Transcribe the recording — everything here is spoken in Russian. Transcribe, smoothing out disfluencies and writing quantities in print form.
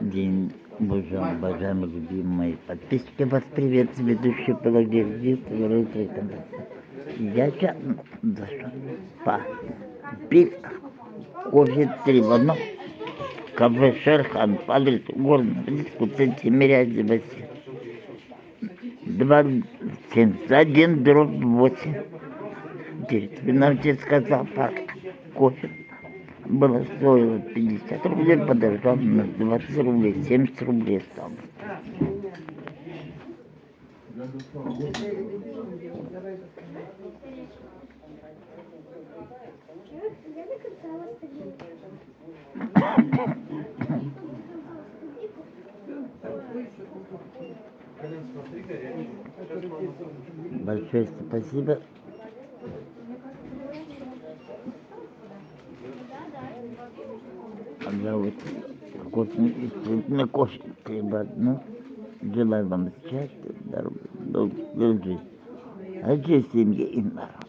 День, уважаемые, любимые мои подписчики, вас приветствую, ведущий Пелагея, я сейчас зашел попить кофе 3 в одном, кафе Шерхан по адресу города Близко, Тимирязев, 21/8. Финансовский зоопарк. Кофе было стоило 50 рублей, подождал на 20 рублей, 70 рублей стало. Большое спасибо. Да, вот вкусный кофе треба одну. Желаю вам счастья, здоровья, долгой жизни. А здесь семьи и народ.